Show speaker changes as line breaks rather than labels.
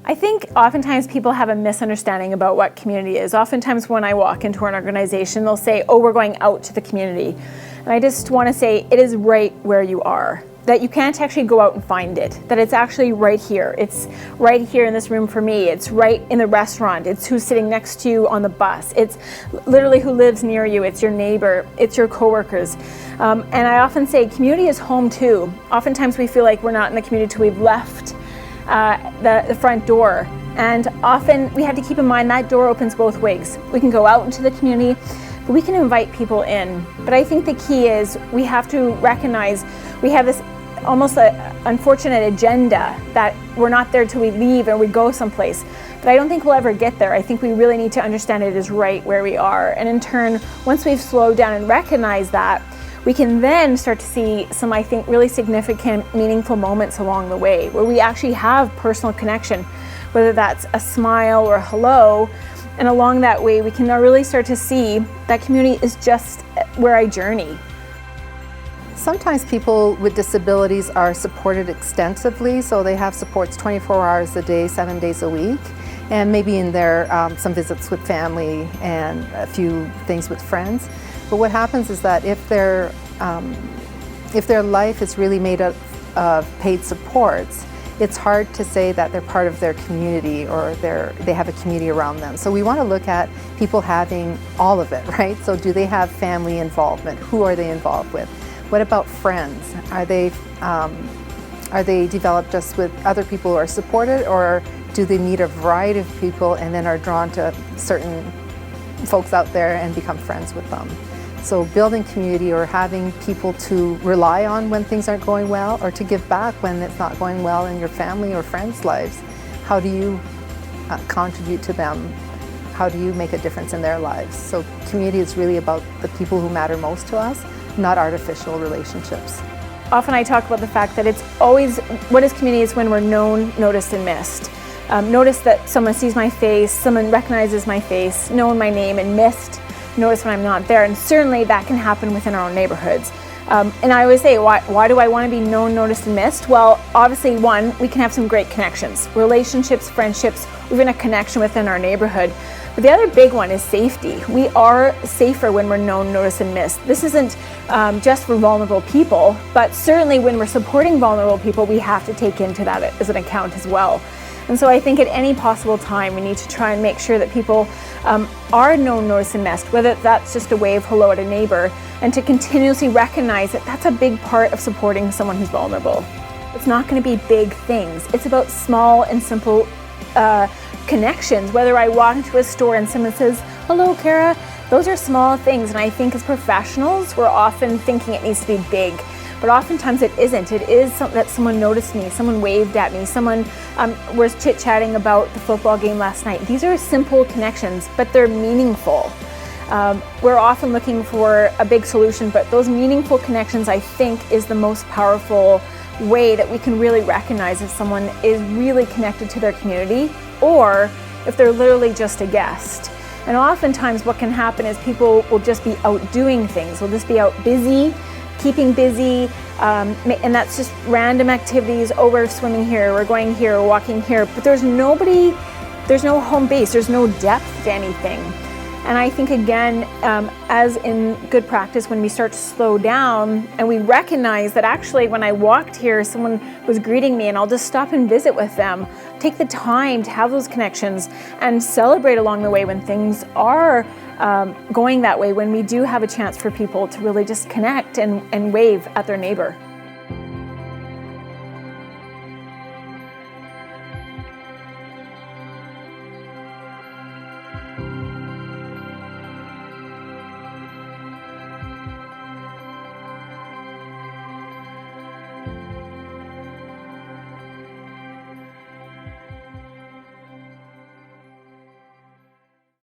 I think oftentimes people have a misunderstanding about what community is. Oftentimes when I walk into an organization, they'll say, oh, we're going out to the community. And I just want to say it is right where you are. That you can't actually go out and find it, that it's actually right here. It's right here in this room for me. It's right in the restaurant. It's who's sitting next to you on the bus. It's literally who lives near you. It's your neighbor. It's your coworkers. And I often say community is home too. Oftentimes we feel like we're not in the community till we've left the front door. And often we have to keep in mind that door opens both ways. We can go out into the community, but we can invite people in. But I think the key is we have to recognize we have this almost an unfortunate agenda that we're not there till we leave and we go someplace. But I don't think we'll ever get there. I think we really need to understand it is right where we are. And in turn, once we've slowed down and recognized that, we can then start to see some, I think, really significant, meaningful moments along the way where we actually have personal connection, whether that's a smile or a hello. And along that way, we can now really start to see that community is just where I journey.
Sometimes people with disabilities are supported extensively, so they have supports 24 hours a day, 7 days a week, and maybe in there some visits with family and a few things with friends. But what happens is that if their life is really made up of paid supports, it's hard to say that they're part of their community or they have a community around them. So we want to look at people having all of it, right? So do they have family involvement? Who are they involved with? What about friends? Are they developed just with other people who are supported, or do they meet a variety of people and then are drawn to certain folks out there and become friends with them? So building community or having people to rely on when things aren't going well, or to give back when it's not going well in your family or friends' lives. How do you contribute to them? How do you make a difference in their lives? So community is really about the people who matter most to us, not artificial relationships.
Often I talk about the fact that it's always, what is community is when we're known, noticed, and missed. Notice that someone sees my face, someone recognizes my face, known my name, and missed, notice when I'm not there. And certainly that can happen within our own neighborhoods. And I always say, why do I want to be known, noticed, and missed? Well, obviously, one, we can have some great connections, relationships, friendships, even a connection within our neighborhood. But the other big one is safety. We are safer when we're known, noticed, and missed. This isn't just for vulnerable people, but certainly when we're supporting vulnerable people, we have to take into that as an account as well. And so I think at any possible time, we need to try and make sure that people are known, noticed, and missed, whether that's just a wave hello at a neighbor, and to continuously recognize that that's a big part of supporting someone who's vulnerable. It's not going to be big things. It's about small and simple connections. Whether I walk into a store and someone says, hello, Cara, those are small things. And I think as professionals, we're often thinking it needs to be big. But oftentimes it isn't. It is that someone noticed me, someone waved at me, someone was chit-chatting about the football game last night. These are simple connections, but they're meaningful. We're often looking for a big solution, but those meaningful connections, I think, is the most powerful way that we can really recognize if someone is really connected to their community or if they're literally just a guest. And oftentimes what can happen is people will just be out doing things. They'll just be out busy, keeping busy, and that's just random activities. Oh, we're swimming here, we're going here, we're walking here, but there's no home base, there's no depth to anything. And I think, again, as in good practice, when we start to slow down and we recognize that actually when I walked here, someone was greeting me and I'll just stop and visit with them, take the time to have those connections and celebrate along the way when things are going that way, when we do have a chance for people to really just connect and wave at their neighbor.